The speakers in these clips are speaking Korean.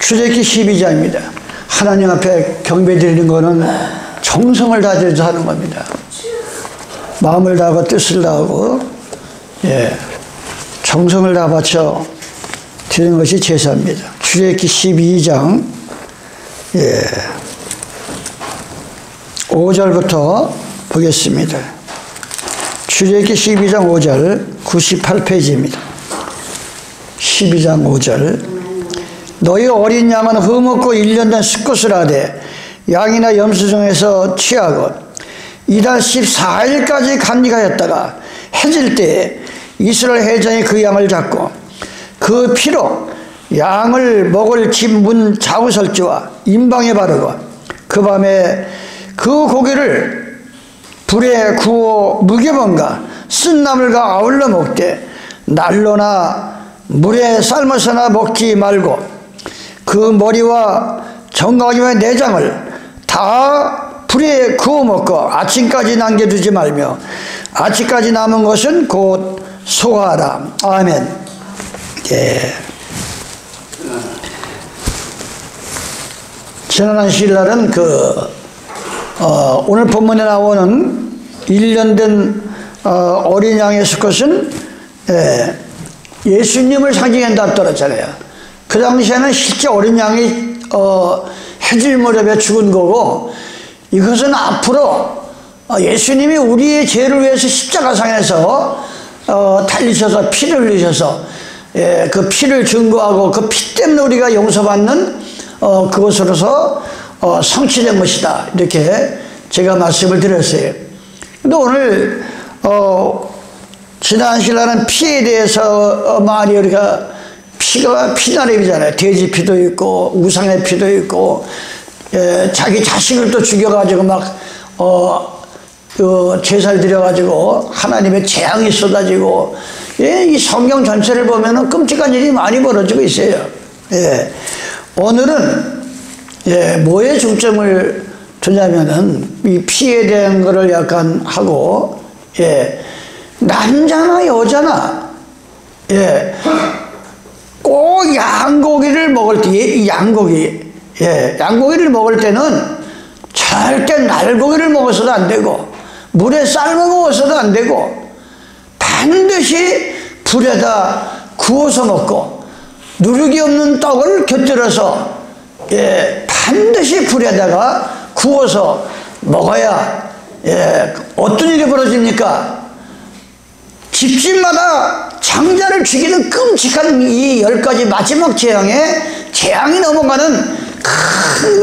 출애굽기 12장입니다. 하나님 앞에 경배 드리는 것은 정성을 다해서 하는 겁니다. 마음을 다하고 뜻을 다하고 정성을 다 바쳐 드리는 것이 제사입니다. 출애굽기 12장 5절부터 보겠습니다. 출애굽기 12장 5절 98페이지입니다. 12장 5절 너희 어린 양은 흠없고 1년 된 수컷을 하되 양이나 염소 중에서 취하고 이달 14일까지 간직하였다가 해질 때에 이스라엘 회장이 그 양을 잡고 그 피로 양을 먹을 집 문 좌우설주와 임방에 바르고 그 밤에 그 고기를 불에 구워 무교병과 쓴 나물과 아울러 먹되 날로나 물에 삶아서나 먹지 말고 그 머리와 정강이와 내장을 다 불에 구워 먹고 아침까지 남겨두지 말며 아침까지 남은 것은 곧 소화하라. 아멘. 지난한 주일날은 오늘 본문에 나오는 1년 된 어린 양의 수컷은 예수님을 상징한다 떨었잖아요. 그 당시에는 실제 어린 양이 해질 무렵에 죽은 거고, 이것은 앞으로 예수님이 우리의 죄를 위해서 십자가상에서 달리셔서 피를 흘리셔서 그 피를 증거하고 그 피 때문에 우리가 용서받는 그것으로서 성취된 것이다, 이렇게 제가 말씀을 드렸어요. 근데 오늘 지난 시간은 피에 대해서 많이 우리가 피가 피나름이잖아요. 돼지 피도 있고 우상의 피도 있고 자기 자식을 또 죽여가지고 막 제사를 드려가지고 하나님의 재앙이 쏟아지고, 이 성경 전체를 보면은 끔찍한 일이 많이 벌어지고 있어요. 오늘은 뭐에 중점을 두냐면은 이 피에 대한 거를 약간 하고, 남자나 여자나 꼭 양고기를 먹을 때, 양고기를 먹을 때는 절대 날고기를 먹어서도 안 되고 물에 삶아 먹어서도 안 되고 반드시 불에다 구워서 먹고 누룩이 없는 떡을 곁들여서 반드시 불에다가 구워서 먹어야 어떤 일이 벌어집니까? 집집마다 장자를 죽이는 끔찍한 이 10가지 마지막 재앙이 넘어가는 큰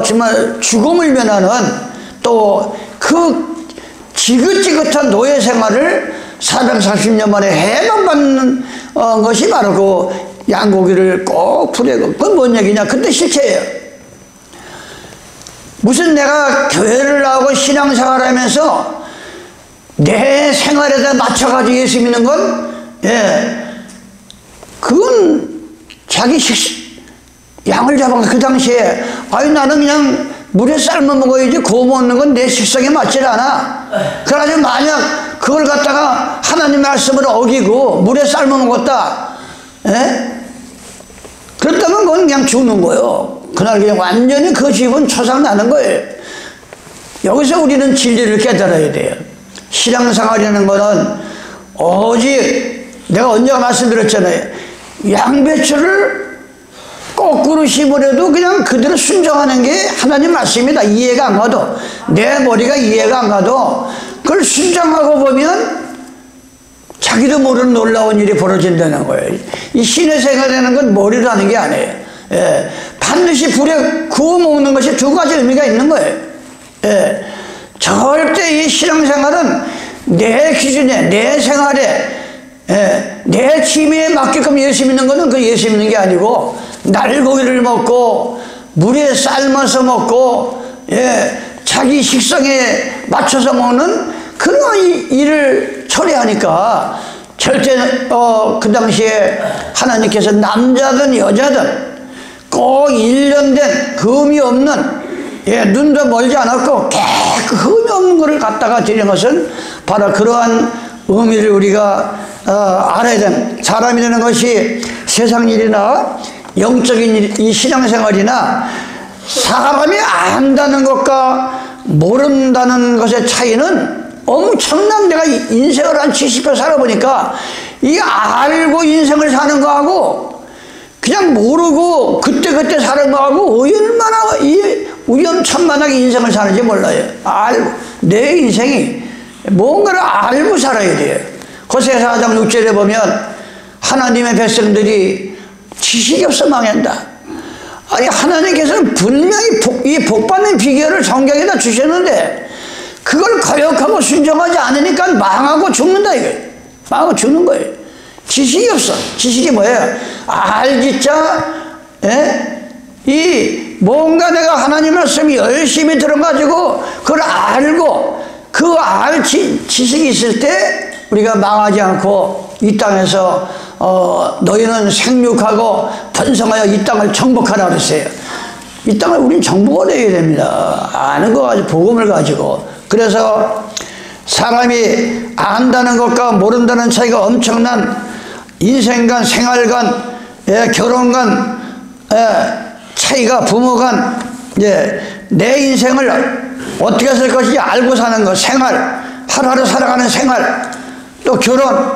정말 죽음을 면하는 또 그 지긋지긋한 노예 생활을 430년 만에 해방받는 것이 바로 그 양고기를 꼭 불에 굽고. 그건 뭔 얘기냐? 근데 실체예요. 무슨 내가 교회를 나오고 신앙생활 하면서 내 생활에다 맞춰가지고 예수 믿는 건, 그건 자기 양을 잡아. 그 당시에, 나는 그냥 물에 삶아 먹어야지 구워 먹는 건 내 식성에 맞질 않아. 그래가지고 만약 그걸 갖다가 하나님 말씀을 어기고 물에 삶아 먹었다, 그렇다면 그건 그냥 죽는 거예요. 그날 그냥 완전히 그 집은 초상 나는 거예요. 여기서 우리는 진리를 깨달아야 돼요. 신앙생활이라는 거는 오직 내가 언제가 말씀드렸잖아요. 양배추를 거꾸로 심으려도 그냥 그대로 순종하는 게 하나님 말씀이다. 이해가 안 가도, 내 머리가 이해가 안 가도 그걸 순종하고 보면 자기도 모르는 놀라운 일이 벌어진다는 거예요. 이 신의 생활이라는 건 머리로 하는 게 아니에요. 반드시 불에 구워 먹는 것이 두 가지 의미가 있는 거예요. 절대 이 신앙생활은 내 기준에, 내 생활에, 내 취미에 맞게끔 예수 믿는 것은 그 예수 믿는 게 아니고, 날고기를 먹고 물에 삶아서 먹고 자기 식성에 맞춰서 먹는 그런 일을 처리하니까 절대 그 당시에 하나님께서 남자든 여자든 꼭 1년 된 흠이 없는, 눈도 멀지 않았고 흠이 없는 것을 갖다가 드리는 것은 바로 그러한 의미를 우리가 알아야 되는, 사람이라는 것이 세상 일이나 영적인 이 신앙생활이나 사람이 안다는 것과 모른다는 것의 차이는 엄청난, 내가 인생을 한 70년 살아보니까 이 알고 인생을 사는 거하고 그냥 모르고 그때그때 사는 거하고 얼마나 이 위험천만하게 인생을 사는지 몰라요. 알고 내 인생이 뭔가를 알고 살아야 돼요. 호세아서 4장 6절에 보면 하나님의 백성들이 지식이 없어 망한다. 아니, 하나님께서는 분명히 이 복받는 비결을 성경에다 주셨는데 그걸 거역하고 순종하지 않으니까 망하고 죽는다 이거예요. 망하고 죽는 거예요. 지식이 없어. 지식이 뭐예요? 알지자, 이 뭔가 내가 하나님 말씀이 열심히 들어가지고 그걸 알고 그 지식이 있을 때 우리가 망하지 않고 이 땅에서 너희는 생육하고 번성하여 이 땅을 정복하라 그랬어요. 이 땅을 우린 정복을 해야 됩니다. 아는 거 가지고, 복음을 가지고. 그래서 사람이 안다는 것과 모른다는 차이가 엄청난 인생관, 생활관, 결혼관, 차이가, 부모관, 내 인생을 어떻게 살 것인지 알고 사는 것, 생활, 하루하루 살아가는 생활, 또 결혼,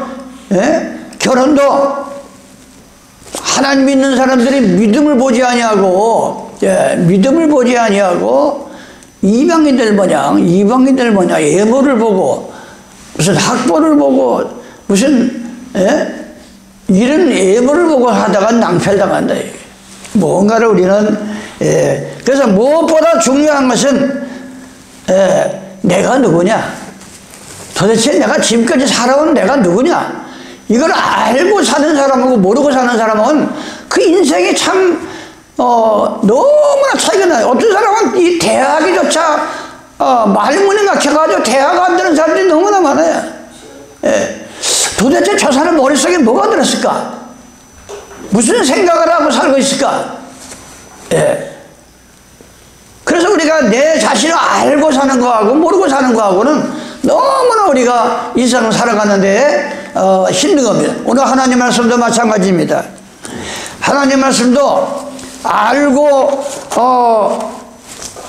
결혼도 하나님 믿는 사람들이 믿음을 보지 아니하고, 믿음을 보지 아니하고 이방인들 모양 예물을 보고 무슨 학벌을 보고 무슨 이런 예물을 보고 하다가 낭패당한다. 뭔가를 우리는 그래서 무엇보다 중요한 것은 내가 누구냐, 도대체 내가 지금까지 살아온 내가 누구냐, 이걸 알고 사는 사람하고 모르고 사는 사람은 그 인생이 참 너무나 차이가 나요. 어떤 사람은 이 대학이조차 말문이 막혀가지고 대학 안 되는 사람들이 너무나 많아요. 도대체 저 사람 머릿속에 뭐가 들었을까? 무슨 생각을 하고 살고 있을까? 그래서 우리가 내 자신을 알고 사는 거하고 모르고 사는 거하고는 너무나 우리가 인생을 살아가는데 힘든 겁니다. 오늘 하나님 말씀도 마찬가지입니다. 하나님 말씀도 알고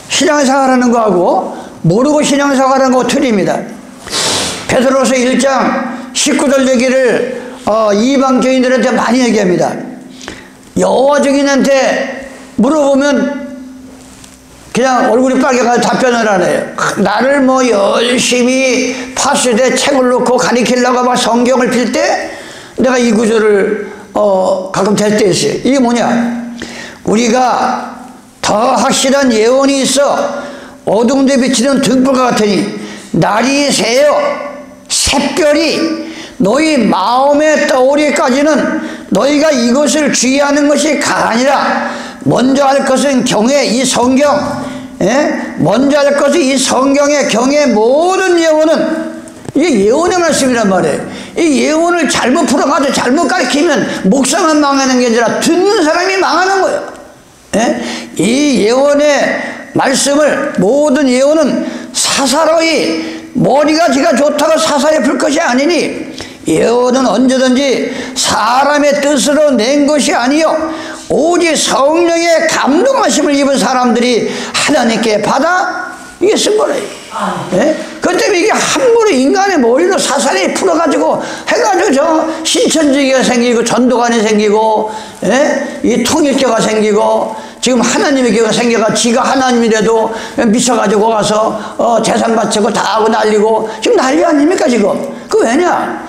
신앙생활하는 거하고 모르고 신앙생활하는 거 틀립니다. 베드로서 1장 19절 얘기를 이방교인들한테 많이 얘기합니다. 여호와 증인한테 물어보면 그냥 얼굴이 빨개가지고 답변을 안 해요. 나를 뭐 열심히 파수대 책을 놓고 가리키려고 막 성경을 필 때 내가 이 구절을 가끔 될 때 있어요. 이게 뭐냐? 우리가 더 확실한 예언이 있어 어둠에 비치는 등불과 같으니 날이 새어 샛별이 너희 마음에 떠오르기까지는 너희가 이것을 주의하는 것이 가아니라. 먼저 할 것은 경에 이 성경, 먼저 할 것은 이 성경의 경의 모든 예언은 이게 예언의 말씀이란 말이에요. 이 예언을 잘못 풀어가지고 잘못 가르치면 목사만 망하는 게 아니라 듣는 사람이 망하는 거예요. 이 예언의 말씀을, 모든 예언은 사사로이 머리가 지가 좋다고 사사에 풀 것이 아니니 예언은 언제든지 사람의 뜻으로 낸 것이 아니요 오직 성령의 감동하심을 입은 사람들이 하나님께 받아 이게 쓴 거래요. 그 때문에 이게 함부로 인간의 머리로 사사리 풀어가지고 해가지고 저 신천지가 생기고 전도관이 생기고 이 통일교가 생기고 지금 하나님의 교가 생겨가 지가 하나님이라도 미쳐가지고 와서 재산 바치고 다 하고 난리고 지금 난리 아닙니까 지금? 그 왜냐?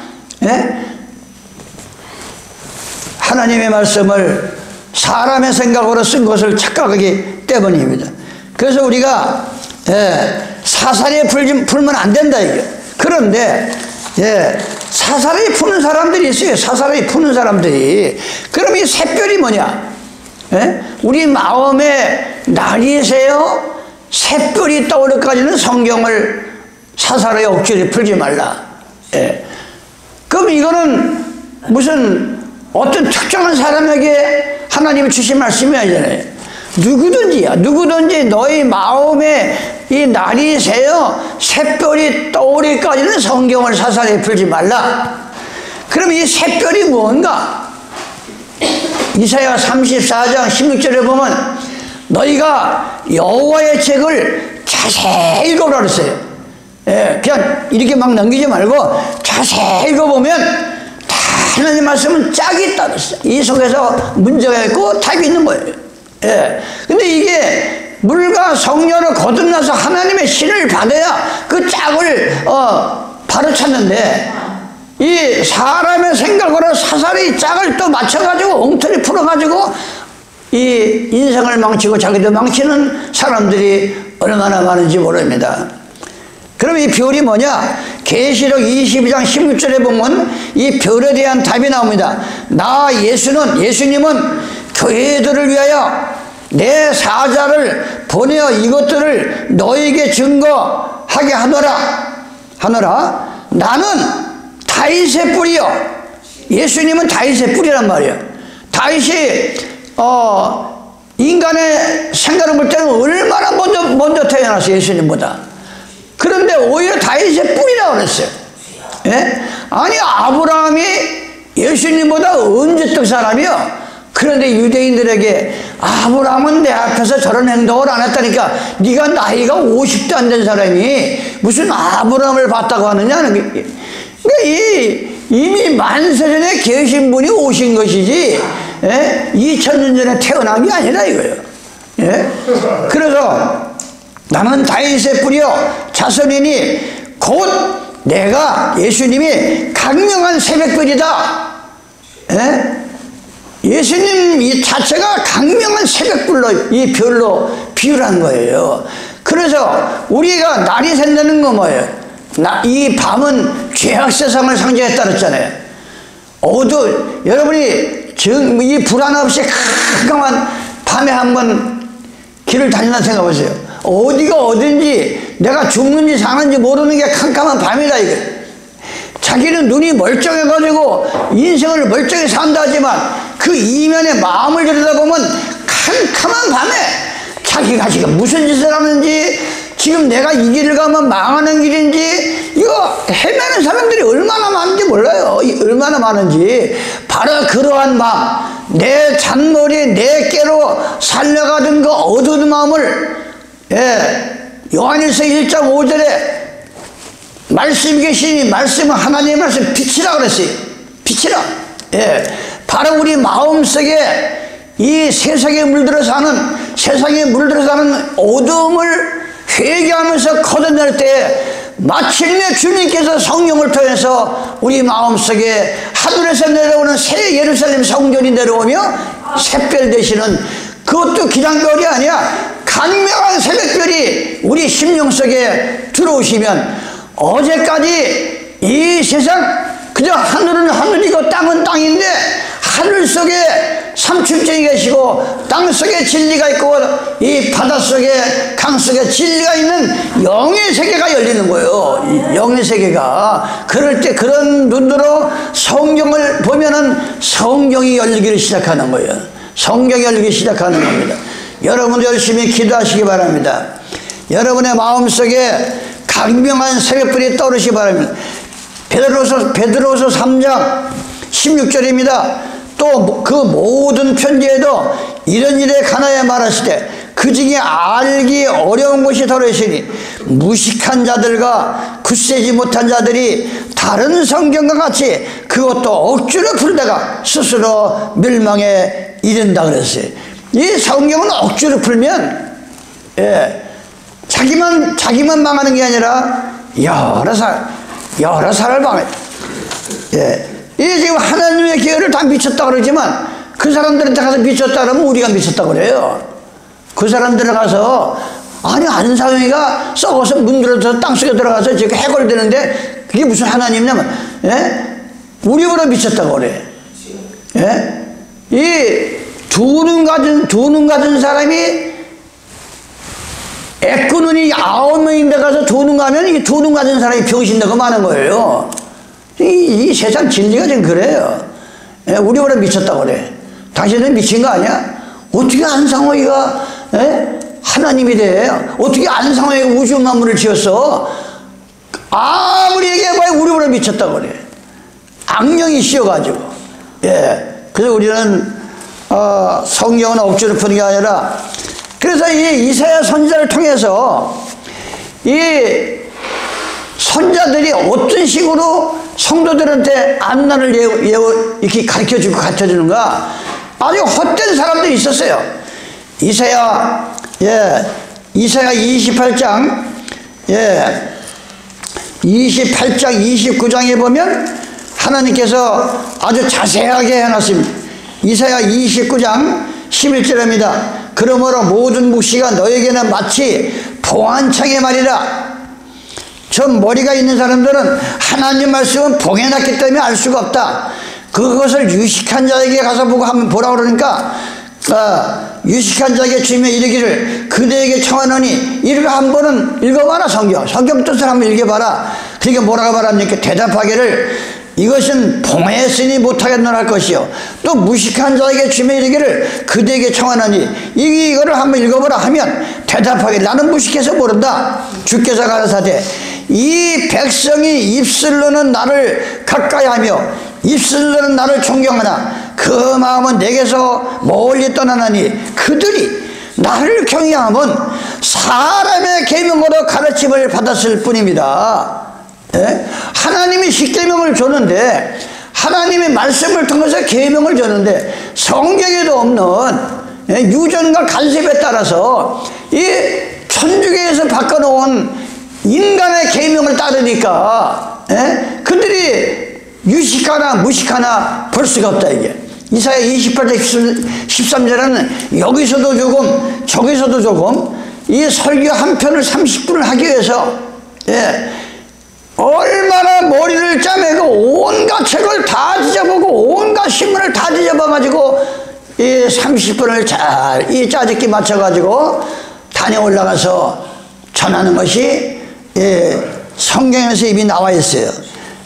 하나님의 말씀을 사람의 생각으로 쓴 것을 착각하기 때문입니다. 그래서 우리가 사사리에 풀면 안 된다 이게. 그런데 사사리에 푸는 사람들이 있어요. 사사리에 푸는 사람들이. 그럼 이 샛별이 뭐냐? 우리 마음에 날이 새어 샛별이 떠오르기까지는 성경을 사사리에 억지로 풀지 말라. 그럼 이거는 무슨 어떤 특정한 사람에게 하나님이 주신 말씀이 아니잖아요. 누구든지 너희 마음에 이 날이 새어 샛별이 떠오르기까지는 성경을 사사리에 풀지 말라. 그럼 이 샛별이 무언가? 이사야 34장 16절에 보면 너희가 여호와의 책을 자세히 읽어보라 그랬어요. 예, 그냥 이렇게 막 넘기지 말고 자세히 읽어보면 다 하나님 말씀은 짝이 있다 그랬어요. 이 속에서 문제가 있고 답이 있는 거예요. 예, 근데 이게 물과 성령으로 거듭나서 하나님의 신을 받아야 그 짝을 바로 찾는데, 이 사람의 생각으로 사사리 짝을 또 맞춰가지고 엉터리 풀어가지고 이 인생을 망치고 자기도 망치는 사람들이 얼마나 많은지 모릅니다. 그럼 이 별이 뭐냐? 계시록 22장 16절에 보면 이 별에 대한 답이 나옵니다. 나 예수님은 교회들을 위하여 내 사자를 보내어 이것들을 너에게 증거하게 하노라. 나는 다윗의 뿌리요. 예수님은 다윗의 뿌리란 말이에요. 다윗이 인간의 생각을 볼 때는 얼마나 먼저 태어났어요, 예수님보다. 그런데 오히려 다윗의 뿌리라고 그랬어요. 예? 아니, 아브라함이 예수님보다 언제적 사람이요? 그런데 유대인들에게 아브라함은 내 앞에서 저런 행동을 안 했다니까 네가 나이가 50도 안 된 사람이 무슨 아브라함을 봤다고 하느냐는 게, 그러니까 이미 만세전에 계신 분이 오신 것이지, 예? 2000년 전에 태어난 게 아니라 이거예요. 예? 그래서 나는 다윗의 뿌리요 자손이니 곧 내가 예수님이 강명한 새벽별이다. 예? 예수님 이 자체가 강명한 새벽불로 이 별로 비유한 거예요. 그래서 우리가 날이 샌다는 거 뭐예요? 이 밤은 죄악 세상을 상징했다 그랬잖아요. 여러분이 이 불안 없이 캄캄한 밤에 한번 길을 다닌다 생각해보세요. 어디가 어딘지 내가 죽는지 사는지 모르는 게 캄캄한 밤이다 이거. 자기는 눈이 멀쩡해가지고 인생을 멀쩡히 산다 하지만 그 이면에 마음을 들여다보면 캄캄한 밤에 자기가 지금 무슨 짓을 하는지, 지금 내가 이 길을 가면 망하는 길인지, 이거 헤매는 사람들이 얼마나 많은지 몰라요. 얼마나 많은지. 바로 그러한 밤, 내 잔머리 내 깨로 살려가던 그 어두운 마음을, 요한일서 1장 5절에 말씀이 계시니 말씀은 하나님의 말씀 빛이라 그랬어요. 빛이라. 바로 우리 마음속에 이 세상에 물들어 사는 어둠을 회개하면서 걷어낼 때 마침내 주님께서 성령을 통해서 우리 마음속에 하늘에서 내려오는 새 예루살렘 성전이 내려오며 샛별 되시는, 그것도 그냥 별이 아니야. 강명한 새벽별이 우리 심령 속에 들어오시면 어제까지 이 세상 그저 하늘은 하늘이고 땅은 땅인데 하늘 속에 삼층증이 계시고 땅 속에 진리가 있고 이 바다 속에 강 속에 진리가 있는 영의 세계가 열리는 거예요. 영의 세계가. 그럴 때 그런 눈으로 성경을 보면은 성경이 열리기를 시작하는 거예요. 성경이 열리기 시작하는 겁니다. 여러분도 열심히 기도하시기 바랍니다. 여러분의 마음속에 강명한 새벽불이 떠오르시기 바랍니다. 베드로서 3장 16절입니다. 또 그 모든 편지에도 이런 일에 관하여 말하시되 그 중에 알기 어려운 것이 더러 있으니 무식한 자들과 굳세지 못한 자들이 다른 성경과 같이 그것도 억지로 풀다가 스스로 멸망에 이른다 그랬어요. 이 성경은 억지로 풀면 자기만 망하는 게 아니라 여러 사람을 망해. 이게 지금 하나님의 계율을 다 미쳤다 그러지만 그 사람들한테 가서 미쳤다 그러면 우리가 미쳤다 그래요. 그 사람들 가서 아니 안상영이가 썩어서 문들어서 땅속에 들어가서 지금 해골되는데 그게 무슨 하나님이냐면 우리보다 미쳤다고 그래. 이 두 눈 가진 사람이 애꾸눈이 9명인데 가서 두 눈 가면 이 두 눈 가진 사람이 병신되고 마는 거예요. 이 세상 진리가 좀 그래요. 우리보다 미쳤다고 그래. 당신은 미친 거 아니야? 어떻게 안상호이가 하나님이 돼? 어떻게 안상호이가 우주 만물을 지었어? 아무리 얘기해봐야 우리보다 미쳤다고 그래. 악령이 씌어가지고. 그래서 우리는 성경은 억지로 푸는 게 아니라, 그래서 이 이사야 선지자를 통해서 이 선자들이 어떤 식으로 성도들한테 앞날을 이렇게 가르쳐주고 가르쳐주는가, 아주 헛된 사람들이 있었어요. 이사야 28장 29장에 보면 하나님께서 아주 자세하게 해놨습니다. 이사야 29장 11절입니다. 그러므로 모든 묵시가 너에게는 마치 봉안창의 말이라. 저 머리가 있는 사람들은 하나님 말씀은 봉에 놨기 때문에 알 수가 없다. 그것을 유식한 자에게 가서 보고 한번 보라 그러니까, 유식한 자에게 주며 이르기를 그대에게 청하노니 이를 한 번은 읽어봐라. 성경 뜻을 한번 읽어봐라. 그러니까 뭐라고 말합니까? 대답하기를 이것은 봉에 쓰니 못하겠노라 할 것이요, 또 무식한 자에게 주며 이르기를 그대에게 청하노니 이거를 한번 읽어보라 하면 대답하기를 나는 무식해서 모른다. 주께서 가라사대 이 백성이 입술로는 나를 가까이하며 입술로는 나를 존경하나 그 마음은 내게서 멀리 떠나나니 그들이 나를 경외함은 사람의 계명으로 가르침을 받았을 뿐입니다. 하나님이 십계명을 줬는데, 하나님의 말씀을 통해서 계명을 줬는데 성경에도 없는 유전과 간섭에 따라서 이 천주교에서 바꿔놓은 인간의 계명을 따르니까 그들이 유식하나 무식하나 볼 수가 없다. 이게 이사야 28장 13절에는 여기서도 조금 저기서도 조금 이 설교 한 편을 30분을 하기 위해서 얼마나 머리를 짜매고 온갖 책을 다 뒤져보고 온갖 신문을 다 뒤져봐가지고 이 30분을 잘 이 짜집기 맞춰가지고 단에 올라가서 전하는 것이 성경에서 이미 나와 있어요.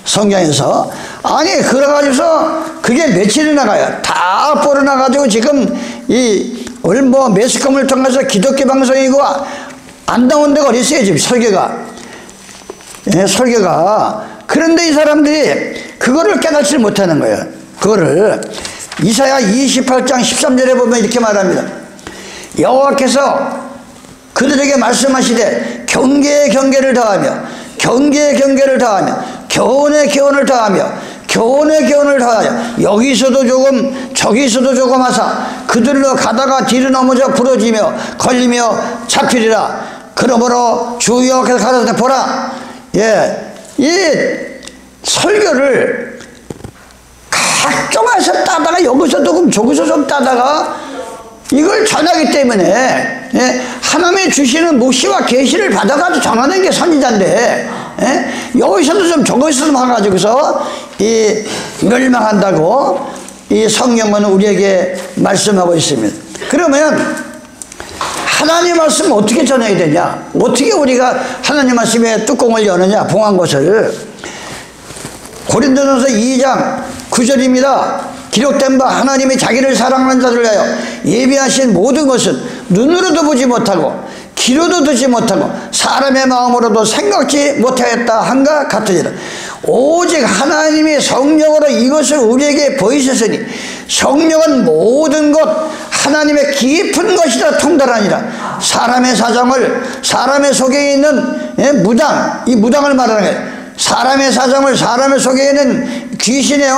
성경에서. 아니 그래가지고서 그게 며칠이 나가요. 다 벌어나가지고 지금 이 뭐 매스컴을 통해서 기독교 방송이고 안 나온 데가 어디 있어요 지금 설교가. 설교가. 그런데 이 사람들이 그거를 깨닫지 못하는 거예요. 그거를 이사야 28장 13절에 보면 이렇게 말합니다. 여호와께서 그들에게 말씀하시되 경계에 경계를 더하며 경계에 경계를 더하며 교훈에 교훈을 더하며 교훈에 교훈을 더하여 여기서도 조금 저기서도 조금 하사 그들로 가다가 뒤로 넘어져 부러지며 걸리며 잡히리라. 그러므로 주 여호와께서 가라사대 보라. 이 설교를 각종에서 따다가 여기서 조금 저기서 좀 따다가 이걸 전하기 때문에 하나님이 주시는 묵시와 계시를 받아가지고 전하는 게 선지자인데 여기서도 좀 저기서도 좀 해가지고서 이 멸망한다고 이 성경은 우리에게 말씀하고 있습니다. 그러면 하나님 말씀 어떻게 전해야 되냐, 어떻게 우리가 하나님 말씀의 뚜껑을 여느냐, 봉한 것을. 고린도전서 2장 9절입니다. 기록된 바 하나님이 자기를 사랑하는 자들을 위하여 예비하신 모든 것은 눈으로도 보지 못하고 귀로도 듣지 못하고 사람의 마음으로도 생각지 못하였다 한가 같으니라. 오직 하나님이 성령으로 이것을 우리에게 보이셨으니 성령은 모든 것 하나님의 깊은 것이라 통달하니라. 사람의 사정을, 사람의 속에 있는 무당, 이 무당을 말하는 거예요. 사람의 사정을 사람의 속에 있는 귀신의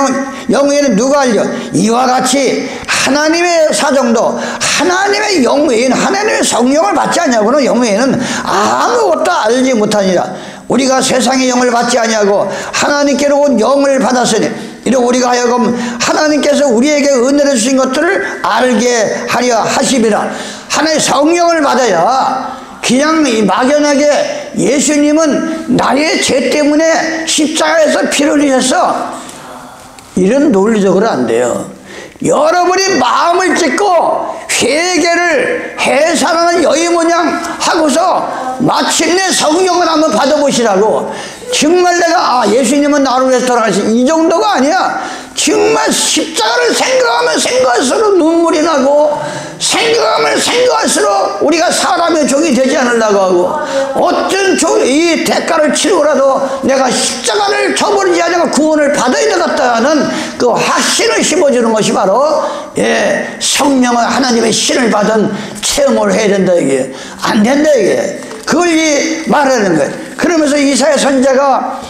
영에는 누가 알려? 이와 같이 하나님의 사정도 하나님의 영 외에는, 하나님의 성령을 받지 않냐고는 영 외에는 아무것도 알지 못하니라. 우리가 세상의 영을 받지 아니하고 하나님께로 온 영을 받았으니 이로 우리가 하여금 하나님께서 우리에게 은혜를 주신 것들을 알게 하려 하심이라. 하나님의 성령을 받아야, 그냥 막연하게 예수님은 나의 죄 때문에 십자가에서 피를 흘리셨어, 이런 논리적으로 안 돼요. 여러분이 마음을 찢고 회개를 해산하는 여인모양 하고서 마침내 성령을 한번 받아보시라고. 정말 내가 예수님은 나를 위해서 돌아가신 이 정도가 아니야. 정말 십자가를 생각하면 생각할수록 눈물이 나고 생각하면 증거할수록 우리가 사람의 종이 되지 않으려고 하고, 어떤 이 대가를 치르고라도 내가 십자가를 저버리지 않고 구원을 받아야 되겠다 하는 그 확신을 심어주는 것이 바로 성령의 하나님의 신을 받은 체험을 해야 된다 이게. 안 된다 이게. 그걸 말하는 거예요. 그러면서 이사야 선지자가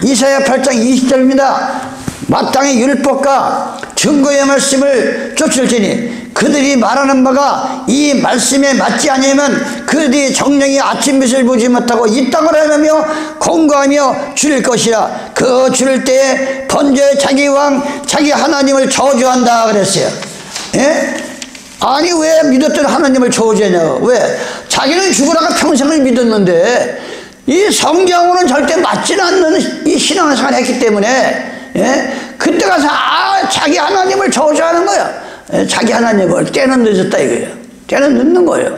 이사야 8장 20절입니다. 마땅히 율법과 증거의 말씀을 쫓을지니 그들이 말하는 바가 이 말씀에 맞지 아니하면 그들이 정령이 아침빛을 보지 못하고 이 땅을 헤매며 공고하며 줄일 것이라. 그 줄일 때에 번제의 자기 왕 자기 하나님을 저주한다 그랬어요. 예? 아니 왜 믿었던 하나님을 저주하냐고. 왜? 자기는 죽으라고 평생을 믿었는데 이 성경으로는 절대 맞지는 않는 이 신앙생활을 했기 때문에 그때 가서 자기 하나님을 저주하는 거야. 자기 하나님을 때는 늦었다 이거예요. 때는 늦는 거예요.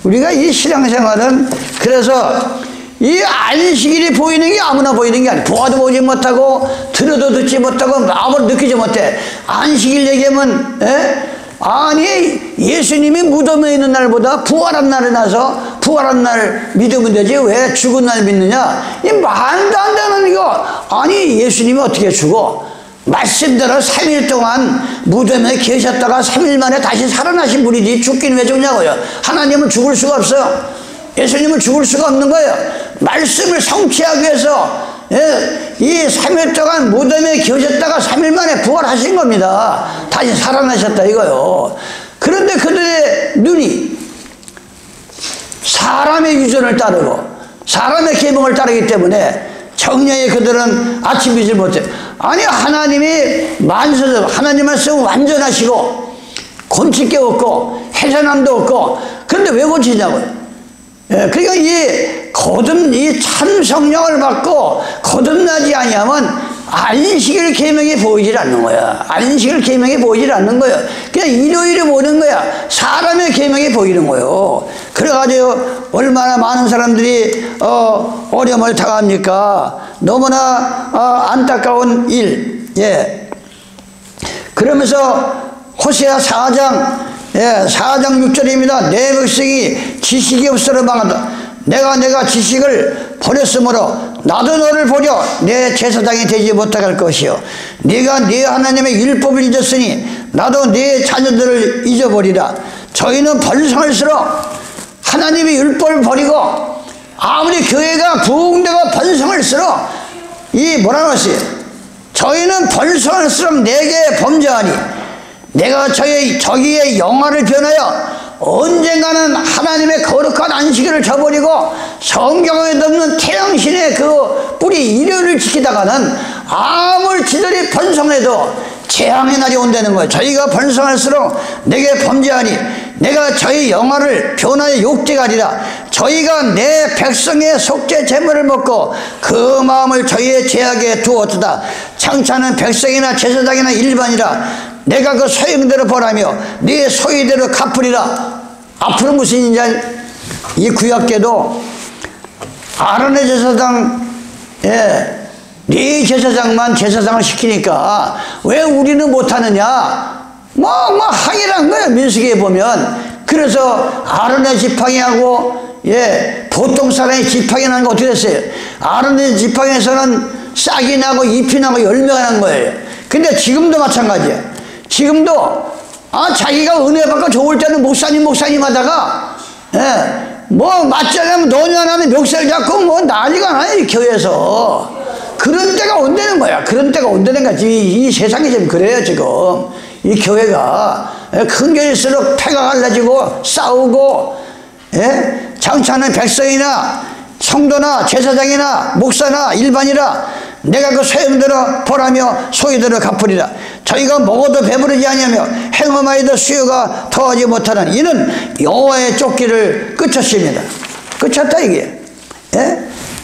우리가 이 신앙생활은 그래서 이 안식일이 보이는 게 아무나 보이는 게 아니야. 보아도 보지 못하고 들어도 듣지 못하고 마음으로 느끼지 못해. 안식일 얘기하면 아니 예수님이 무덤에 있는 날보다 부활한 날에 나서 부활한 날 믿으면 되지 왜 죽은 날 믿느냐. 이 말도 안 되는 이거. 아니 예수님이 어떻게 죽어. 말씀대로 3일 동안 무덤에 계셨다가 3일 만에 다시 살아나신 분이지 죽기는 왜 죽냐고요. 하나님은 죽을 수가 없어요. 예수님은 죽을 수가 없는 거예요. 말씀을 성취하기 위해서 이 3일 동안 무덤에 계셨다가 3일 만에 부활하신 겁니다. 다시 살아나셨다 이거요. 그런데 그들의 눈이 사람의 유전을 따르고 사람의 계명을 따르기 때문에 정령의 그들은 아침이지 못해. 아니 하나님이 만세서 하나님 말씀은 완전하시고 곤칠 게 없고 해산함도 없고 그런데 왜 곤치냐고요. 그러니까 이 참 성령을 받고 거듭나지 아니하면 안식일 계명이 보이질 않는 거야. 안식일 계명이 보이질 않는 거야. 그냥 일요일에 보는 거야. 사람의 계명이 보이는 거예요. 그래가지고 얼마나 많은 사람들이 어려움을 당합니까? 너무나 안타까운 일. 그러면서 호세아 4장 4장 6절입니다. 내 백성이 지식이 없어서 망한다. 내가 지식을 버렸으므로 나도 너를 버려 내 제사장이 되지 못할 것이요. 네가 네 하나님의 율법을 잊었으니 나도 네 자녀들을 잊어버리라. 저희는 번성할수록 하나님의 율법을 버리고 아무리 교회가 부흥되고 번성할수록 뭐라고 했어요? 저희는 번성할수록 내게 범죄하니 내가 저기의 영화를 변하여 언젠가는 하나님의 거룩한 안식일을 저버리고 성경에 없는 태양신의 그 뿌리 일요일을 지키다가는 아무리 지들이 번성해도 재앙의 날이 온다는 거예요. 저희가 번성할수록 내게 범죄하니 내가 저희 영화를 변화의 욕되게 하리라. 저희가 내 백성의 속죄 제물을 먹고 그 마음을 저희의 죄악에 두었도다. 창차는 백성이나 제사장이나 일반이라. 내가 그 소형대로 벌하며 네 소유대로 갚으리라. 앞으로 무슨 일이냐. 이 구약계도 아론의 제사장 네 제사장만 제사장을 시키니까 왜 우리는 못하느냐. 항의를 한 거야. 민수기에 보면. 그래서 아론의 지팡이하고 보통 사람의 지팡이 나는 거 어떻게 됐어요? 아론의 지팡이에서는 싹이 나고 잎이 나고 열매가 난 거예요. 근데 지금도 마찬가지야. 지금도 자기가 은혜 받고 좋을 때는 목사님 하다가 맞지 않으면 노년 하면 멱살 잡고 난리가 나요. 이 교회에서. 그런 때가 온다는 거야. 그런 때가 온다는 거지. 이 세상이 좀 그래요 지금. 이 교회가 큰 교회일수록 패가 갈라지고 싸우고 장차는 백성이나 성도나 제사장이나 목사나 일반이라 내가 그 소형대로 벌하며 소유대로 갚으리라. 저희가 먹어도 배부르지 아니하며 행음하여도 수요가 더하지 못하는 이는 여호와의 쫓기를 끝쳤습니다. 끝쳤다 이게.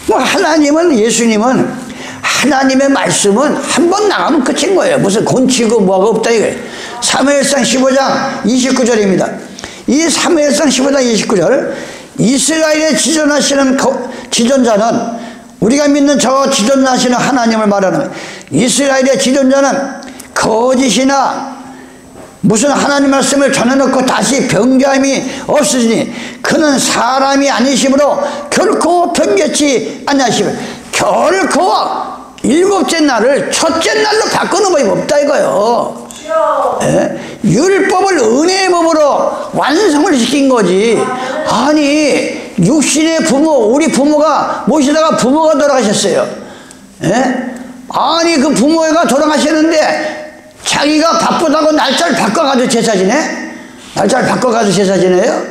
하나님은 예수님은 하나님의 말씀은 한 번 나가면 끝인 거예요. 무슨 곤치고 뭐가 없다 이거예요. 사무엘상 15장 29절입니다. 이 사무엘상 15장 29절 이스라엘의 지존하시는 지존자는 우리가 믿는 저 지존하시는 하나님을 말하는 이스라엘의 지존자는 거짓이나 무슨 하나님 말씀을 전해놓고 다시 변개함이 없으시니 그는 사람이 아니시므로 결코 변개치 아니하시며 결코 일곱째 날을 첫째 날로 바꾸는 법이 없다 이거요. 예? 율법을 은혜의 법으로 완성을 시킨 거지. 아니 육신의 부모, 우리 부모가 모시다가 부모가 돌아가셨어요. 예? 아니 그 부모가 돌아가셨는데 자기가 바쁘다고 날짜를 바꿔가지고 제사 지내? 날짜를 바꿔가지고 제사 지내요?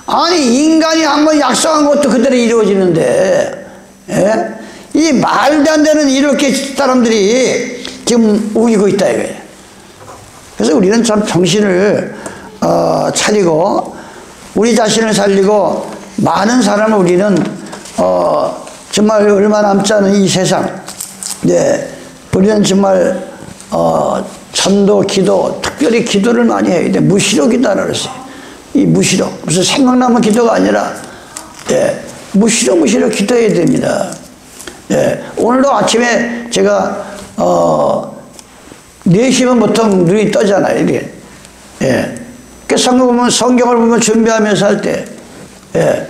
아니 인간이 한번 약속한 것도 그대로 이루어지는데, 예? 이 말도 안 되는 이렇게 사람들이 지금 우기고 있다 이거예요. 그래서 우리는 참 정신을 차리고 우리 자신을 살리고 많은 사람을 우리는 정말 얼마 남지 않은 이 세상, 네, 우리는 정말 전도, 기도, 특별히 기도를 많이 해야 돼. 무시로 기도하라 그랬어요. 이 무시로, 무슨 생각나면 기도가 아니라, 예, 무시로 기도해야 됩니다. 예, 오늘도 아침에 제가 4시면 보통 눈이 떠잖아요, 이게. 예. 그 성경을 보면 준비하면서 할 때, 예,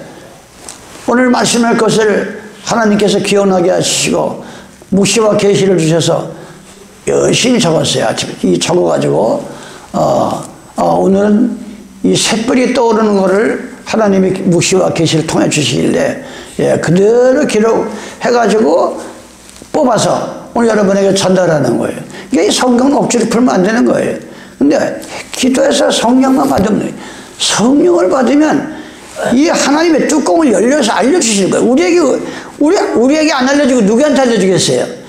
오늘 말씀할 것을 하나님께서 기원하게 하시고 묵시와 계시를 주셔서 열심히 적었어요. 아침에 이 적어가지고 오늘은 이 샛불이 떠오르는 것을 하나님이 묵시와 계시를 통해 주시길래, 예, 그대로 기록해가지고 뽑아서 오늘 여러분에게 전달하는 거예요. 이게 성경 억지로 풀면 안 되는 거예요. 근데 기도해서 성령만 받으면 돼요. 성령을 받으면 이 하나님의 뚜껑을 열려서 알려주시는 거예요. 우리에게 안 알려주고 누구한테 알려주겠어요?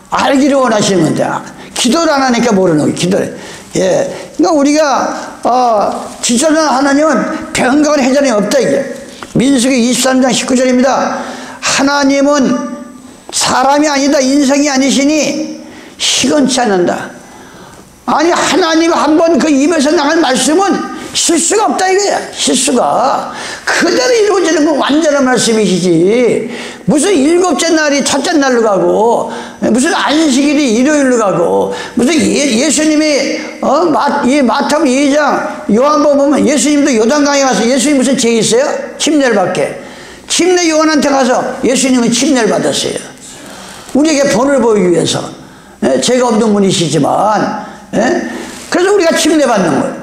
알기를 원하시는 건데 기도를 안 하니까 모르는 거예요. 기도를. 예. 그러니까 우리가 지존한 하나님은 변경의 해전이 없다 이게. 민수기 23장 19절입니다. 하나님은 사람이 아니다, 인생이 아니시니 시건치 않는다. 아니 하나님 한번 그 입에서 나갈 말씀은 실수가 없다 이거야. 실수가 그대로 이루어지는 건 완전한 말씀이시지. 무슨 일곱째 날이 첫째 날로 가고 무슨 안식일이 일요일로 가고 무슨 예수님이 마태복음 2장 요한복음 보면 예수님도 요단강에 가서 예수님 무슨 죄 있어요? 침례를 받게. 침례 요한한테 가서 예수님은 침례를 받았어요. 우리에게 본을 보이기 위해서. 죄가 없는 분이시지만, 그래서 우리가 침례 받는 거예요.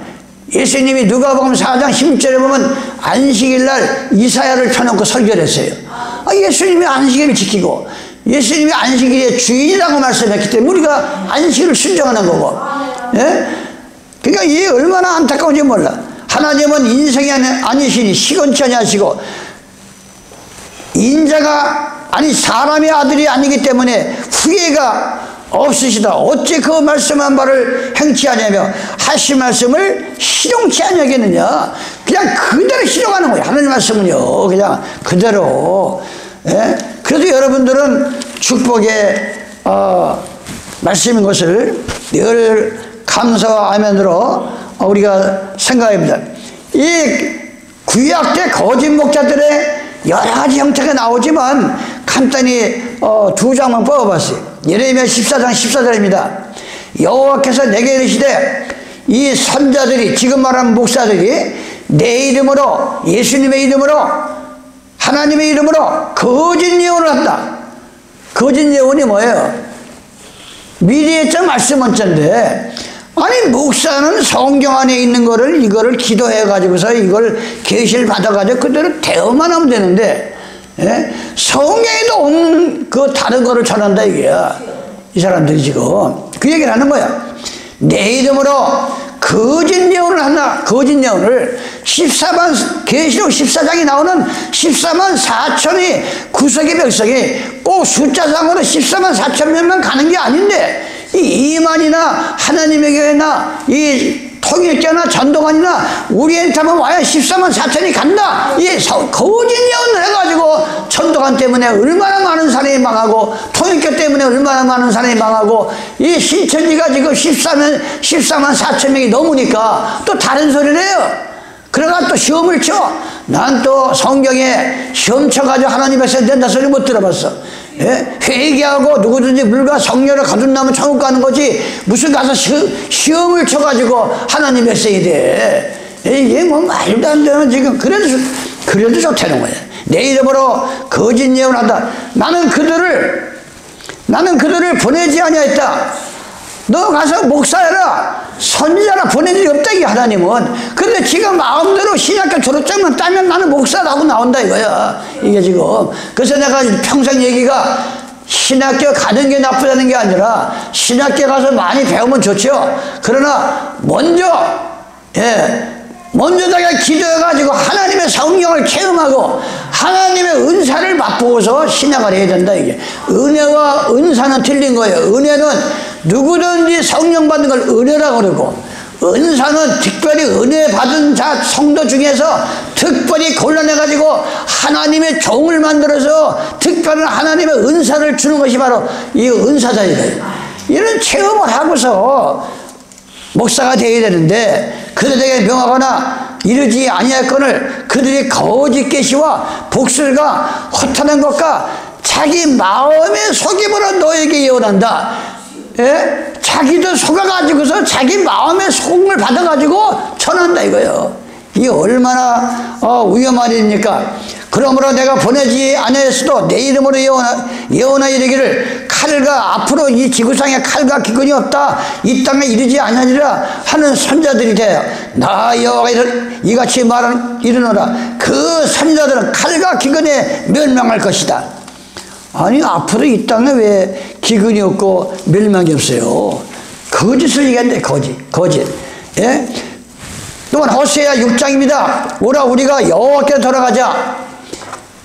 예수님이 누가복음 4장 16절에 보면 안식일날 이사야를 펴놓고 설교를 했어요. 예수님이 안식일을 지키고 예수님이 안식일의 주인이라고 말씀했기 때문에 우리가 안식일을 순종하는 거고. 그러니까 이게 얼마나 안타까운지 몰라. 하나님은 인생이 아니시니 시건치 아니하시고 인자가 아니 사람의 아들이 아니기 때문에 후회가 없으시다. 어찌 그 말씀한 바를 행치 아니하며 하신 말씀을 실용치 아니하겠느냐. 그냥 그대로 실용하는 거예요. 하나님 말씀은요 그냥 그대로. 그래도 여러분들은 축복의 말씀인 것을 늘 감사와 아멘으로 우리가 생각합니다. 이 구약 때 거짓 목자들의 여러 가지 형태가 나오지만 간단히 두 장만 뽑아봤어요. 예레미야 14장 14절입니다. 여호와께서 내게 이르시되 이 선자들이 지금 말하는 목사들이 내 이름으로 예수님의 이름으로 하나님의 이름으로 거짓 예언을 한다. 거짓 예언이 뭐예요? 미리 했자 말씀 원자인데 아니 목사는 성경 안에 있는 거를 이거를 기도해 가지고서 이걸 계시를 받아 가지고 그대로 대어만 하면 되는데 성경에도 없는 그 다른 거를 전한다 이게야. 이 사람들이 지금 그 얘기를 하는 거야. 내 이름으로 거짓 예언을 한다. 거짓 예언을 14만 계시록 14장이 나오는 14만 4천이 구석의 백성이 꼭 숫자상으로 14만 4천 명만 가는 게 아닌데 이 이만이나 하나님의 교회나 이 통일교나 전도관이나 우리한테 하면 와야 14만 4천이 간다. 이 거짓 예언을 해가지고 전도관 때문에 얼마나 많은 사람이 망하고 통일교 때문에 얼마나 많은 사람이 망하고 이 신천지가 지금 14만 4천 명이 넘으니까 또 다른 소리를 해요. 그러다 또 시험을 쳐. 난 또 성경에 시험 쳐가지고 하나님 백성 된다 소리 못 들어봤어. 예? 회개하고 누구든지 물과 성령을 거듭나면 천국 가는 거지 무슨 가서 시험을 쳐가지고 하나님 백성이 돼. 이게 뭐 말도 안 되는 지금 그래도 좋다는 거야. 내 이름으로 거짓 예언한다. 나는 그들을 보내지 아니하였다. 너 가서 목사해라 선지자라 보낸 일이 없다 이게 하나님은. 근데 지금 마음대로 신약교 졸업장만 따면 나는 목사라고 나온다 이거야 이게 지금. 그래서 내가 평생 얘기가 신학교 가는 게 나쁘다는 게 아니라 신학교 가서 많이 배우면 좋죠. 그러나 먼저 내가 기도해가지고 하나님의 성령을 체험하고 하나님의 은사를 맛보고서 신학을 해야 된다 이게. 은혜와 은사는 틀린 거예요. 은혜는 누구든지 성령 받는 걸 은혜라고 그러고, 은사는 특별히 은혜 받은 자 성도 중에서 특별히 골라내가지고 하나님의 종을 만들어서 특별한 하나님의 은사를 주는 것이 바로 이 은사자이다. 이런 체험을 하고서 목사가 되어야 되는데, 그들에게 명하거나 이르지 아니할거늘 그들이 거짓 계시와 복술과 허탄한 것과 자기 마음의 속임으로 너에게 예언한다. 예? 자기도 속아가지고서 자기 마음의 속음을 받아가지고 전한다 이거예요. 이게 얼마나 위험한 일입니까? 그러므로 내가 보내지 아니하였어도 내 이름으로 예언하여 이르기를 칼과 앞으로 이 지구상에 칼과 기근이 없다 이 땅에 이르지 아니하리라 하는 선자들이 되어 나 여호와가 이같이 이르노라. 그 선자들은 칼과 기근에 멸망할 것이다. 아니 앞으로 이 땅에 왜 기근이 없고 멸망이 없어요? 거짓을 얘기한대. 거짓. 예? 또한 호세아 6장입니다. 오라 우리가 여호와께로 돌아가자.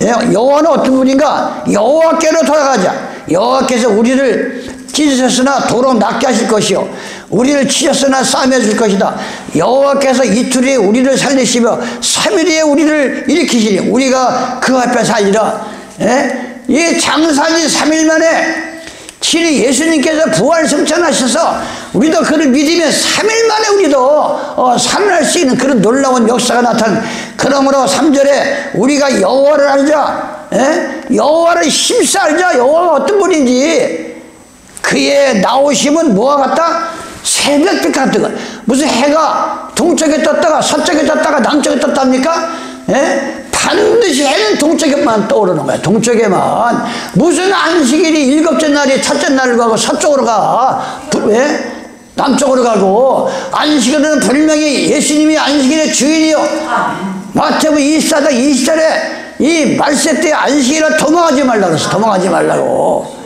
예? 여호와는 어떤 분인가? 여호와께로 돌아가자. 여호와께서 우리를 찢으셨으나 도로 낫게 하실 것이요 우리를 치셨으나 싸매 줄 것이다. 여호와께서 이틀에 우리를 살리시며 3일에 우리를 일으키시니 우리가 그 앞에 살리라. 예? 이 장사지 3일 만에 친히 예수님께서 부활 승천하셔서 우리도 그를 믿으면 3일 만에 우리도 살아날 수 있는 그런 놀라운 역사가 나타난. 그러므로 3절에 우리가 여호와를 알자. 여호와를 힘써 알자. 여호와가 어떤 분인지. 그의 나오심은 뭐와 같다? 새벽빛 같은 것. 무슨 해가 동쪽에 떴다가 서쪽에 떴다가 남쪽에 떴답니까? 반드시 해는 동쪽에만 떠오르는 거야. 동쪽에만. 무슨 안식일이 7째 날이 첫째 날을 가고 서쪽으로 가. 왜? 남쪽으로 가고. 안식일은 분명히 예수님이 안식일의 주인이요. 마태복음 24장 20절에 이 말세 때 안식일을 도망하지 말라고 그랬어. 도망하지 말라고.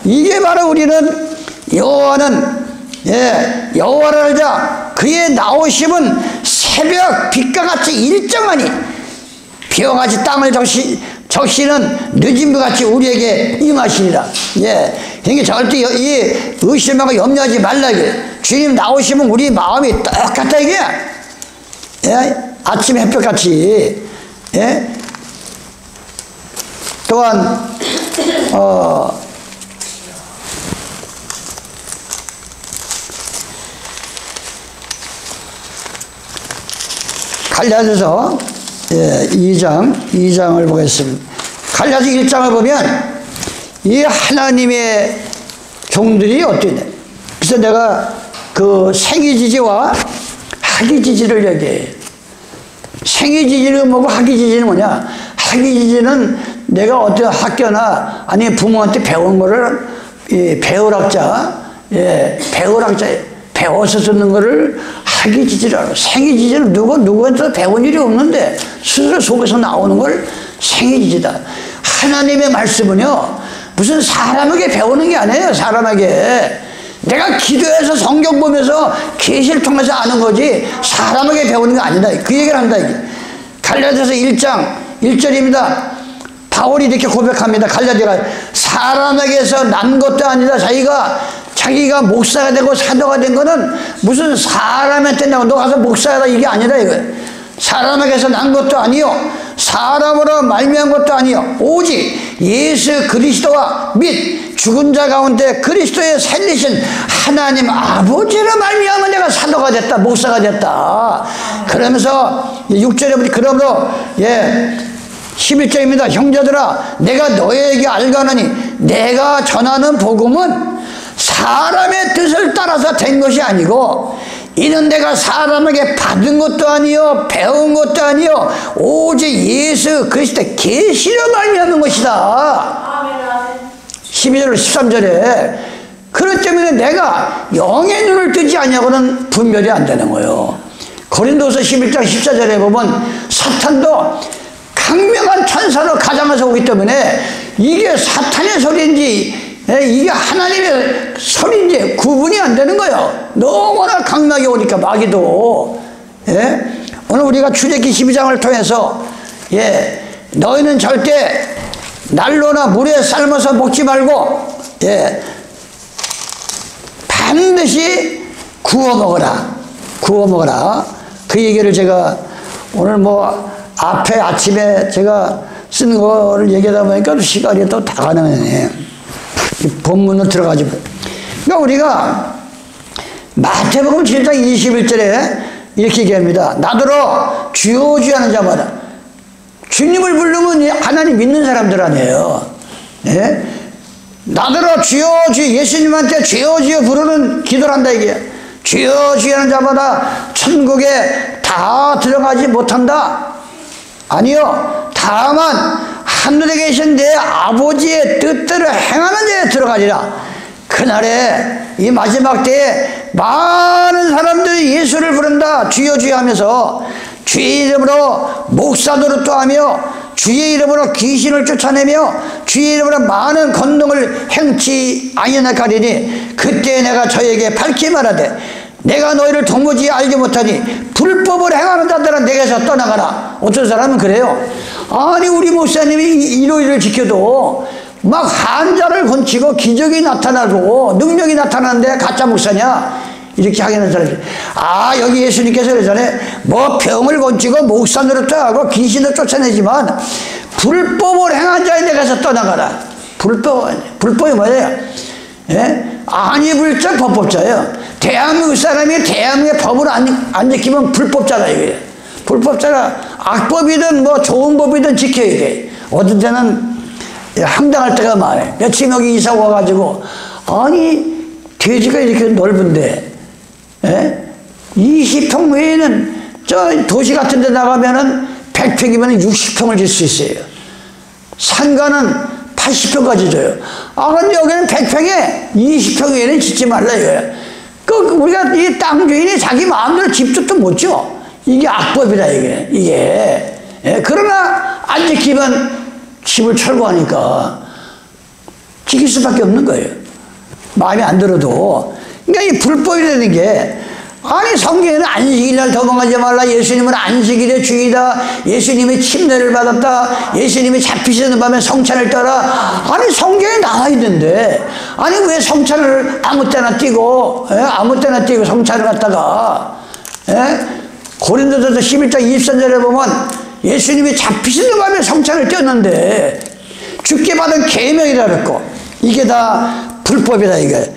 이게 바로 우리는 여호와를 알자. 그의 나오심은 새벽 빛과 같이 일정하니 비와 같이 땅을 적시는 늦은 것 같이 우리에게 임하시리라. 그러니까 절대 이 의심하고 염려하지 말라게. 주님 나오시면 우리 마음이 똑같다 이게. 아침 햇볕같이. 또한 갈라디아서 2장을 보겠습니다. 갈라디아서 1장을 보면 이 하나님의 종들이 어떠냐. 그래서 내가 그 생이지지와 학이지지를 얘기해. 생이지지는 뭐고 학이지지는 뭐냐. 학이지지는 내가 어떤 학교나 아니면 부모한테 배운 거를 배울학자, 배워서 듣는 거를 학이지지라고. 생이지지는 누구한테도 배운 일이 없는데 스스로 속에서 나오는 걸 생이지지다. 하나님의 말씀은요 무슨 사람에게 배우는 게 아니에요. 사람에게. 내가 기도해서 성경 보면서 계시를 통해서 아는 거지 사람에게 배우는 게 아니다. 그 얘기를 한다. 갈라디아서 1장 1절입니다. 바울이 이렇게 고백합니다. 갈라디아가 사람에게서 난 것도 아니다. 자기가 목사가 되고 사도가 된 거는 무슨 사람한테 나고 너 가서 목사하라 이게 아니다 이거예요. 사람에게서 난 것도 아니요 사람으로 말미암은 것도 아니요 오직 예수 그리스도와 및 죽은 자 가운데 그리스도의 살리신 하나님 아버지로 말미암아 내가 사도가 됐다 목사가 됐다. 그러면서 6절에 보니 그러므로 11절입니다. 형제들아 내가 너희에게 알거니니 내가 전하는 복음은 사람의 뜻을 따라서 된 것이 아니고 이는 내가 사람에게 받은 것도 아니요 배운 것도 아니요 오직 예수 그리스도의 계시로 말미암은 것이다. 12절 13절에 그것 때문에 내가 영의 눈을 뜨지 않냐고는 분별이 안 되는 거예요. 고린도서 11장 14절에 보면 사탄도 강력한 천사로 가장해서 오기 때문에 이게 사탄의 소리인지 이게 하나님의 소리인지 구분이 안 되는 거예요. 너무나 강하게 오니까 마귀도. 예? 오늘 우리가 출애굽기 12장을 통해서 너희는 절대 난로나 물에 삶아서 먹지 말고 반드시 구워 먹어라. 구워 먹어라. 그 얘기를 제가 오늘 뭐 앞에 아침에 제가 쓴 거를 얘기하다 보니까 시간이 또 다 가능하네. 본문으로 들어가지. 그러니까 우리가 마태복음 7장 21절에 이렇게 얘기합니다. 나더러 주여 주여 하는 자마다. 주님을 부르면 하나님 믿는 사람들 아니에요. 예? 나더러 주여 주여 예수님한테 주여 주여 부르는 기도를 한다 이게. 주여 주여 하는 자마다 천국에 다 들어가지 못한다. 아니요. 다만 하늘에 계신 내 아버지의 뜻대로 행하는 자에 들어가리라. 그날에 이 마지막 때에 많은 사람들이 예수를 부른다. 주여 주여 하면서 주의 이름으로 목사 노릇도 하며 주의 이름으로 귀신을 쫓아내며 주의 이름으로 많은 권능을 행치 아니하나가리니 그때 내가 저에게 밝히 말하되 내가 너희를 도무지 알지 못하니 불법을 행하는 자들은 내게서 떠나가라. 어떤 사람은 그래요. 아니 우리 목사님이 일요일을 지켜도 막 환자를 건치고 기적이 나타나고 능력이 나타나는데 가짜 목사냐 이렇게 하겠는 사람이. 아 여기 예수님께서 그러잖아요. 뭐 병을 건치고 목사 노릇도 하고 귀신을 쫓아내지만 불법을 행한 자에 내게서 떠나가라. 불법이 뭐예요? 예? 아니 불자 법법자예요. 대한민국 사람이 대한민국의 법을 안 지키면 불법자다 이거예요. 불법자가 악법이든 뭐 좋은 법이든 지켜야 돼. 어떤 때는 황당할 때가 많아요. 며칠 여기 이사 와가지고 아니 돼지가 이렇게 넓은데 20평 외에는 저 도시 같은 데 나가면은 100평이면 60평을 질 수 있어요. 상가는 80평까지 줘요. 아 근데 여기는 100평에 20평 외에는 짓지 말라 이거예요. 우리가 이 땅 주인이 자기 마음대로 집도 못 줘. 이게 악법이다 이게. 그러나 안 지키면 집을 철거하니까 지킬 수밖에 없는 거예요. 마음에 안 들어도. 그러니까 이 불법이라는 게 아니 성경에는 안식일날 도망가지 말라. 예수님은 안식일의 주이다. 예수님이 침례를 받았다. 예수님이 잡히시는 밤에 성찬을 떠라. 아니 성경에 나와 있는데 아니 왜 성찬을 아무 때나 띄고 아무 때나 띄고 성찬을 갖다가 고린도전서 11장 23절에 보면 예수님이 잡히시는 밤에 성찬을 띄었는데 주께 받은 계명이라 그랬고 이게 다 불법이다 이게.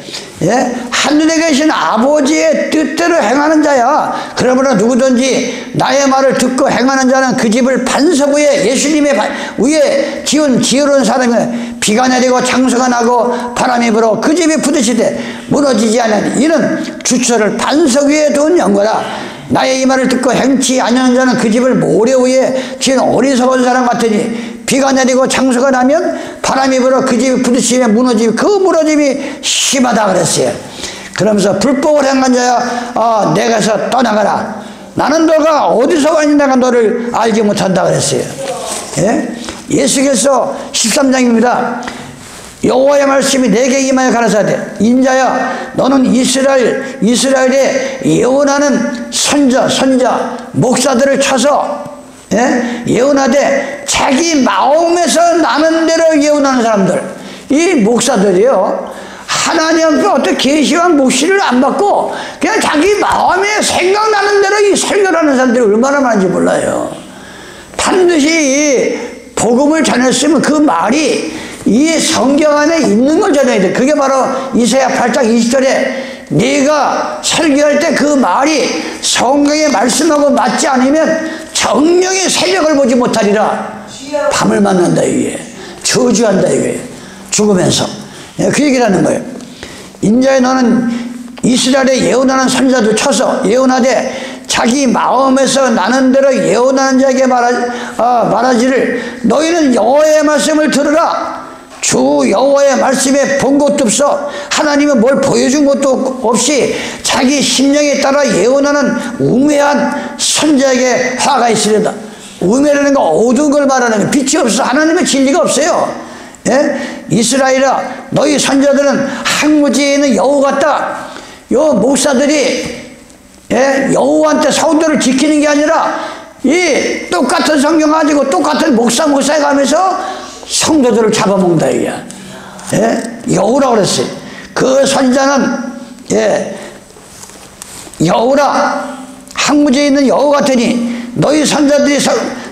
하늘에 계신 아버지의 뜻대로 행하는 자야. 그러므로 누구든지 나의 말을 듣고 행하는 자는 그 집을 반석 위에 예수님의 위에 지어놓은 사람이 비가 내리고 장수가 나고 바람이 불어 그 집이 부딪히되 무너지지 않으니 이는 주처를 반석 위에 둔 연거라. 나의 이 말을 듣고 행치 아니하는 자는 그 집을 모래 위에 지은 어리석은 사람 같으니 비가 내리고 장수가 나면 바람이 불어 그 집이 부딪히면 무너지고 그 무너짐이 심하다 그랬어요. 그러면서 불법을 행한 자야 내게서 떠나가라. 나는 너가 어디서 왔니 내가 너를 알지 못한다 그랬어요. 예수께서 13장입니다. 여호와의 말씀이 내게 임하여 가라사대 인자야 너는 이스라엘에 예언하는 선자 목사들을 쳐서 예언하되 자기 마음에서 나는 대로 예언하는 사람들 이 목사들이요 하나님께 어떤 계시와 묵시를 안 받고 그냥 자기 마음에 생각나는 대로 이 설교를 하는 사람들이 얼마나 많은지 몰라요. 반드시 복음을 전했으면 그 말이 이 성경 안에 있는 걸 전해야 돼. 그게 바로 이사야 8장 20절에 네가 설교할 때 그 말이 성경의 말씀하고 맞지 않으면 정령의 새벽을 보지 못하리라. 밤을 만난다 이게. 저주한다 이거예요. 죽으면서. 그 얘기를 하는 거예요. 인자에 너는 이스라엘의 예언하는 선지자도 쳐서 예언하되 자기 마음에서 나는 대로 예언하는 자에게 말하지를 너희는 여호와의 말씀을 들으라. 주 여호와의 말씀에 본 것도 없어. 하나님은 뭘 보여준 것도 없이 자기 심령에 따라 예언하는 우매한 선지자에게 화가 있으려다. 우매라는 거 어두운 걸 말하는 거예요. 빛이 없어. 하나님의 진리가 없어요. 예? 이스라엘아 너희 선지자들은 항무지에 있는 여우 같다. 요 목사들이 여호와한테 성도를 지키는 게 아니라 이 똑같은 성경 가지고 똑같은 목사에 가면서 성도들을 잡아먹는다 이거야. 여우라고 그랬어요. 그 선지자는 여우라 항무지에 있는 여우 같으니 너희 선지자들이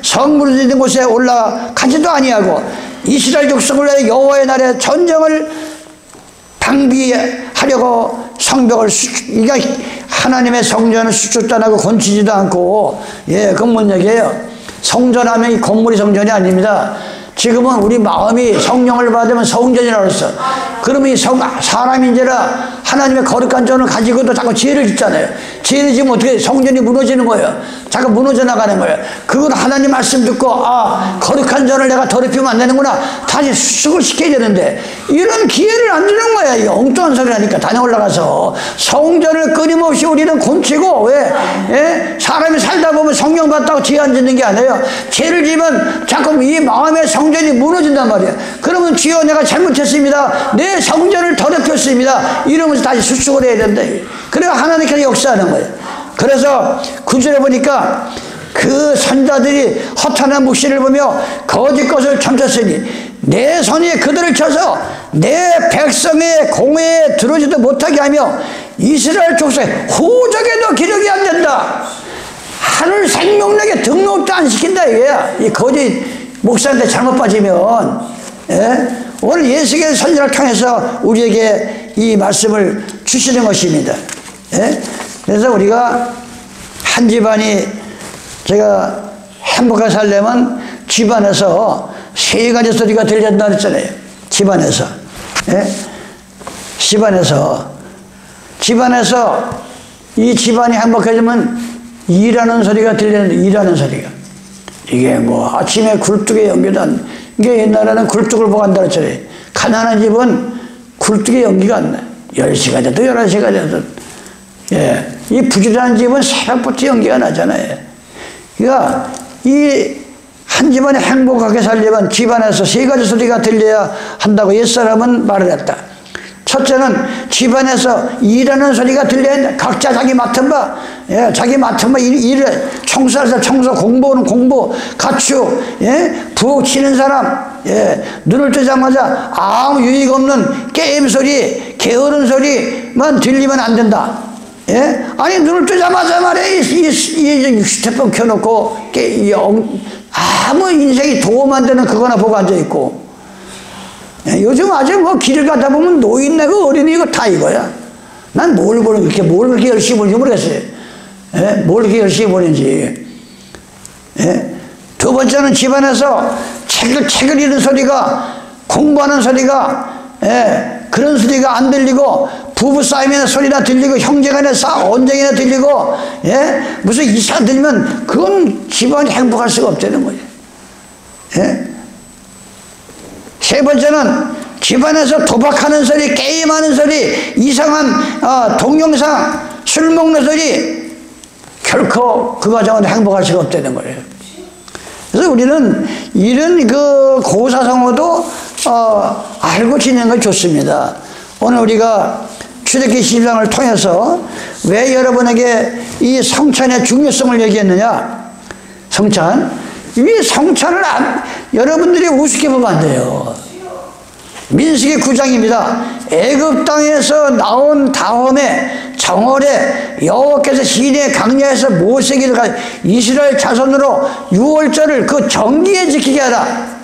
성물이 있는 곳에 올라가지도 아니하고 이스라엘 족속을 위해 여호와의 날에 전쟁을 방비하려고 성벽을 그러니까 하나님의 성전을 수축도 안 하고 건치지도 않고 그건 뭔 얘기예요? 성전하면 이 건물이 성전이 아닙니다. 지금은 우리 마음이 성령을 받으면 성전이라고 했어. 그러면 이 사람인지라 하나님의 거룩한 전을 가지고도 자꾸 죄를 짓잖아요. 죄를 지면 어떻게 성전이 무너지는 거예요. 자꾸 무너져 나가는 거예요. 그건 하나님 말씀 듣고 거룩한 전을 내가 더럽히면 안 되는구나. 다시 수축을 시켜야 되는데 이런 기회를 안 주는 거야. 이 엉뚱한 소리 하니까 다녀 올라가서 성전을 끊임없이 우리는 곤치고 왜? 사람이 살다 보면 성령 받다고 죄 안 짓는 게 아니에요. 죄를 지면 자꾸 이 마음의 성전이 무너진단 말이야. 그러면 주여 내가 잘못했습니다. 내 성전을 더럽혔습니다. 이러면서 다시 수축을 해야 된다. 그래야 하나님께서 역사하는 거예요. 그래서 9절에 보니까 그 선자들이 허탄한 묵시를 보며 거짓 것을 첨쳤으니 내 손이 그들을 쳐서 내 백성의 공회에 들어오지도 못하게 하며 이스라엘 족속의 호적에도 기록이 안 된다. 하늘 생명력에 등록도 안 시킨다 이거야. 이 거짓 목사한테 잘못 빠지면 오늘 예수의 선지자를 통해서 우리에게 이 말씀을 주시는 것입니다. 그래서 우리가 한 집안이 제가 행복하게 살려면 집안에서 세 가지 소리가 들린다 그랬잖아요. 집안에서 이 집안이 행복해지면 일하는 소리가 들리는데 일하는 소리가 이게 뭐 아침에 굴뚝에 연기도 안 이게 옛날에는 굴뚝을 보고 한다 그랬잖아요. 가난한 집은 굴뚝에 연기가 안 나요. 10시가 돼도 11시가 돼도 이 부지런한 집은 새벽부터 연기가 나잖아요. 그러니까 이 한 집안이 행복하게 살려면 집안에서 세 가지 소리가 들려야 한다고 옛사람은 말을 했다. 첫째는 집안에서 일하는 소리가 들려야 한다. 각자 자기 맡은 바, 자기 맡은 바 일을 청소해서 청소, 공부는 공부, 가축, 부엌 치는 사람, 눈을 뜨자마자 아무 유익 없는 게임 소리, 게으른 소리만 들리면 안 된다. 아니 눈을 뜨자마자 말이야 이 휴대폰 켜놓고 아무 인생이 도움 안 되는 그거나 보고 앉아있고 요즘 아주 뭐 길을 가다 보면 노인네고 어린이 이거 다 이거야. 난 뭘 그렇게 열심히 보는지 모르겠어요. 뭘 그렇게 열심히 보는지. 두 번째는 집안에서 책을 읽는 소리가 공부하는 소리가 그런 소리가 안 들리고 부부 싸움이나 소리나 들리고 형제간의 언쟁이나 들리고 무슨 이사 들리면 그건 집안이 행복할 수가 없다는 거예요. 세 번째는 집안에서 도박하는 소리, 게임하는 소리, 이상한 동영상, 술 먹는 소리 결코 그 가정은 행복할 수가 없다는 거예요. 그래서 우리는 이런 그 고사성어도 알고 지내는 걸 좋습니다. 오늘 우리가 출애굽기 12장을 통해서 왜 여러분에게 이 성찬의 중요성을 얘기했느냐? 성찬. 이 성찬을 여러분들이 우습게 보면 안 돼요. 민수기 9장입니다. 애굽 땅에서 나온 다음에 정월에 여호와께서 시내 강야에서 모세에게 이스라엘 자손으로 유월절을 그 정기에 지키게 하라.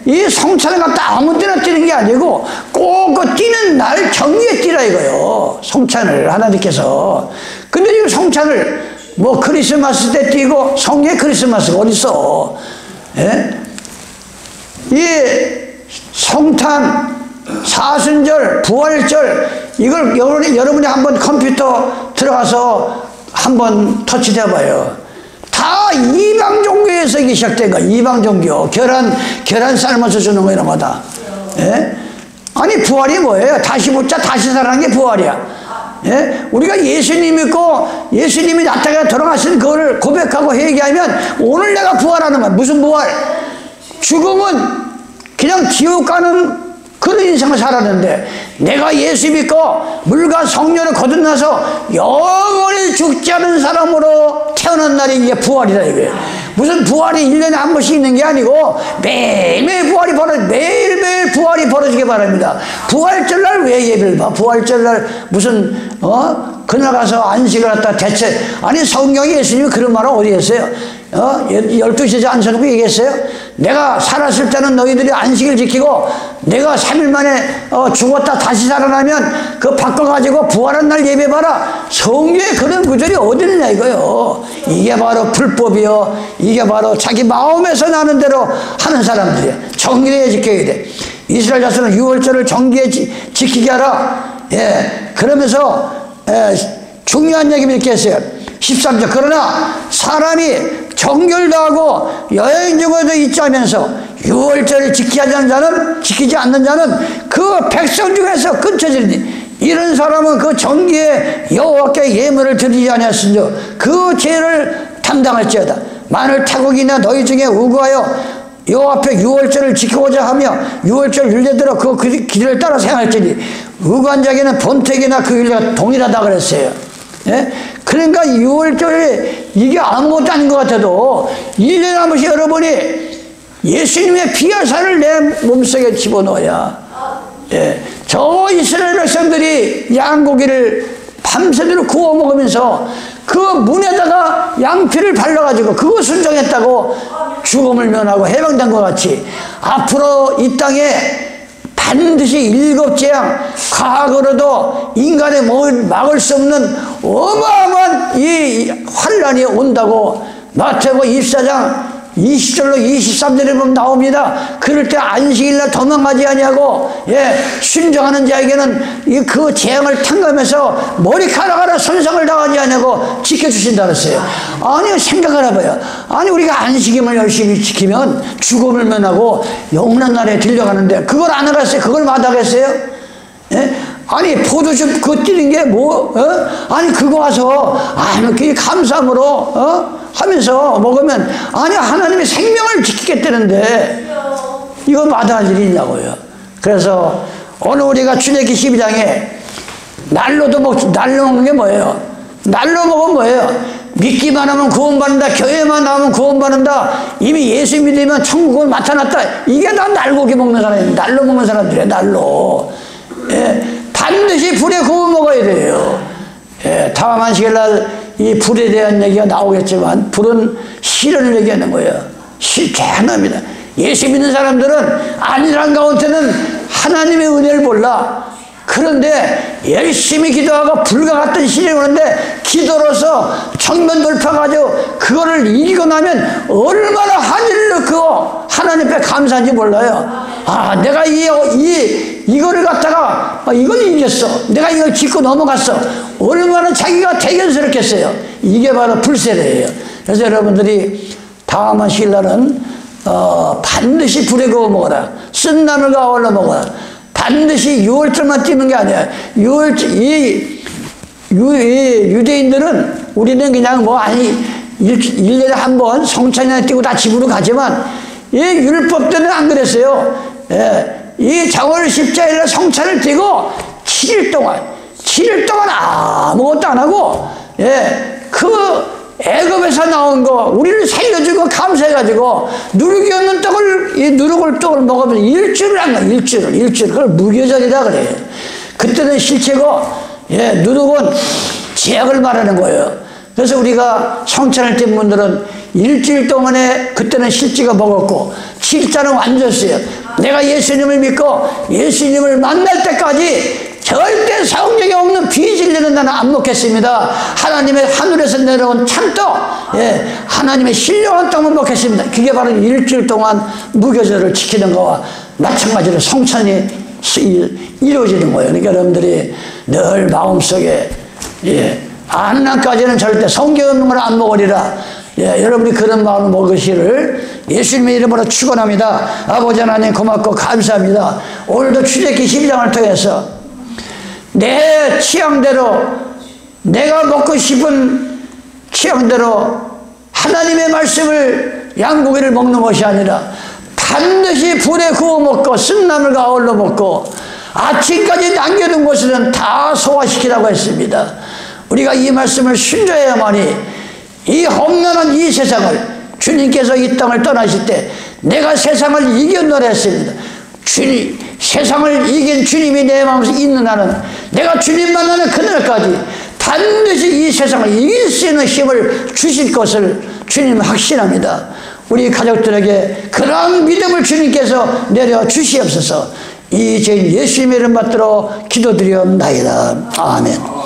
이 성찬을 갖다 아무 때나 뛰는 게 아니고 꼭 그 뛰는 날 정기에 뛰라 이거요. 성찬을 하나님께서. 근데 이 성찬을 뭐 크리스마스 때 뛰고 성게 크리스마스가 어딨어. 예? 이 성탄, 사순절, 부활절, 이걸 여러분이 한번 컴퓨터 들어가서 한번 터치해봐요. 다 이방 종교에서 이게 시작된 거야. 이방 종교. 계란 삶아서 주는 거 이런 거다. 예? 아니, 부활이 뭐예요? 다시 묻자, 다시 살아난 게 부활이야. 예? 우리가 예수님 믿고 예수님이 나타나 돌아가신 그거를 고백하고 회개하면 오늘 내가 부활하는 거야. 무슨 부활? 죽음은 그냥 지옥 가는 그런 인생을 살았는데, 내가 예수 믿고 물과 성령을 거듭나서 영원히 죽지 않은 사람으로 태어난 날이 이게 부활이다 이거예요. 무슨 부활이 1년에 한 번씩 있는 게 아니고 매일매일 부활이 벌어지게 바랍니다. 부활절날 왜 예배를 봐? 부활절날 무슨 그날 가서 안식을 갖다 대체, 아니 성경에 예수님이 그런 말은 어디 했어요? 12시에 앉혀놓고 얘기했어요? 내가 살았을 때는 너희들이 안식을 지키고 내가 3일 만에 죽었다 다시 살아나면 그거 바꿔가지고 부활한 날 예배봐라. 성경에 그런 구절이 어디 있느냐 이거요. 이게 바로 불법이요, 이게 바로 자기 마음에서 나는 대로 하는 사람들이야. 정기에 지켜야 돼. 이스라엘 자손은 유월절을 정기에 지키게 하라. 예, 그러면서 중요한 얘기를 이렇게 했어요. 13절. 그러나 사람이 정결도 하고 여행 중에도 있자면서 유월절을 지키지 않는 자는 그 백성 중에서 끊쳐지니, 이런 사람은 그 정기에 여호와께 예물을 드리지 아니하신즉 그 죄를 담당할지어다. 만일 타국이나 너희 중에 우구하여 여호와 앞에 유월절을 지키고자 하며 유월절 율례대로 그 길을 따라 행할지니 우구한 자에게는 본택이나 그 율례가 동일하다 그랬어요. 예? 그러니까 6월절에 이게 아무것도 아닌 것 같아도 1년에 한 번씩 여러분이 예수님의 피하살을 내 몸속에 집어넣어야, 예, 저 이스라엘 백성들이 양고기를 밤새도록 구워 먹으면서 그 문에다가 양피를 발라가지고 그거 순종했다고 죽음을 면하고 해방된 것 같이, 앞으로 이 땅에 반드시 7재앙, 과거로도 인간의 막을 수 없는 어마어마한 이 환란이 온다고 마태복음 24장 20절로 23절에 보면 나옵니다. 그럴 때 안식일날 도망가지 아니하고, 예, 순종하는 자에게는 그 재앙을 탕감해서 머리카락 하나 손상을 당하지 아니하고 지켜주신다 그랬어요. 아니, 생각을 해봐요. 아니, 우리가 안식일을 열심히 지키면 죽음을 면하고 영원한 나라에 들려가는데 그걸 안 하겠어요? 그걸 마다하겠어요? 예? 아니, 포도즙 그거 뛰는 게 뭐, 아니, 그거 와서, 그 감사함으로, 하면서 먹으면, 아니, 하나님의 생명을 지키겠다는데, 이거 마다할 일이 있냐고요. 그래서, 오늘 우리가 출애굽기 12장에, 날로 먹는 게 뭐예요? 날로 먹으면 뭐예요? 믿기만 하면 구원받는다, 교회만 나오면 구원받는다, 이미 예수 믿으면 천국은 나타났다. 이게 다 날고기 먹는 사람이에요. 날로 먹는 사람들이에요, 날로. 예. 반드시 불에 구워 먹어야 돼요. 예, 다음 안식일날 이 불에 대한 얘기가 나오겠지만, 불은 시련을 얘기하는 거예요. 실제합니다. 예수 믿는 사람들은 안일한 가운데는 하나님의 은혜를 몰라. 그런데 열심히 기도하고 불과 같은 시련이 오는데 기도로서 정면 돌파가지고 그거를 이기고 나면 얼마나 하늘을 넣고 하나님 앞에 감사한지 몰라요. 내가 이거를 갖다가 이걸 이겼어. 내가 이걸 짚고 넘어갔어. 얼마나 자기가 대견스럽겠어요. 이게 바로 불세례예요. 그래서 여러분들이 다음 안식일날은 반드시 불에 구워 먹어라. 쓴 나물과 어울러 먹어라. 반드시 6월절만 뛰는 게 아니야. 유대인들은, 우리는 그냥 뭐, 1년에 한 번 성찬이나 뛰고 다 집으로 가지만, 이 율법 때는 안 그랬어요. 예, 이 정월 십자일날 성찬을 뛰고 7일 동안 아무것도 안 하고, 예, 애굽에서 나온 거 우리를 살려주고 감사해가지고 누룩이 없는 떡을, 누룩을 떡을 먹으면 일주를 한 거야. 일주를. 그걸 무교절이라 그래요. 그때는 실체고, 예, 누룩은 제약을 말하는 거예요. 그래서 우리가 성찬을 뗀 분들은 일주일 동안에 그때는 실제가 먹었고, 7자는 완전수예요. 내가 예수님을 믿고 예수님을 만날 때까지 절대 성경에 없는 비진리는 나는 안 먹겠습니다. 하나님의 하늘에서 내려온 참떡, 예, 하나님의 신령한 떡만 먹겠습니다. 그게 바로 일주일 동안 무교절을 지키는 거와 마찬가지로 성찬이 이루어지는 거예요. 그러니까 여러분들이 늘 마음속에, 예, 안날까지는 절대 성경 없는 걸 안 먹으리라. 예, 여러분이 그런 마음을 먹으시를 예수님의 이름으로 축원합니다. 아버지 하나님 고맙고 감사합니다. 오늘도 출애굽기 12장을 통해서 내 취향대로, 내가 먹고 싶은 취향대로 하나님의 말씀을, 양고기를 먹는 것이 아니라 반드시 불에 구워 먹고 쓴나물과 아울러 먹고 아침까지 남겨둔 것은 다 소화시키라고 했습니다. 우리가 이 말씀을 순종해야만이 이 험난한 이 세상을, 주님께서 이 땅을 떠나실 때 내가 세상을 이겼노라 했습니다. 주님, 세상을 이긴 주님이 내 마음에 있는 한은 내가 주님 만나는 그날까지 반드시 이 세상을 이길 수 있는 힘을 주실 것을 주님 확신합니다. 우리 가족들에게 그러한 믿음을 주님께서 내려 주시옵소서. 이 죄인 예수님의 이름 받들어 기도드리옵나이다. 아멘.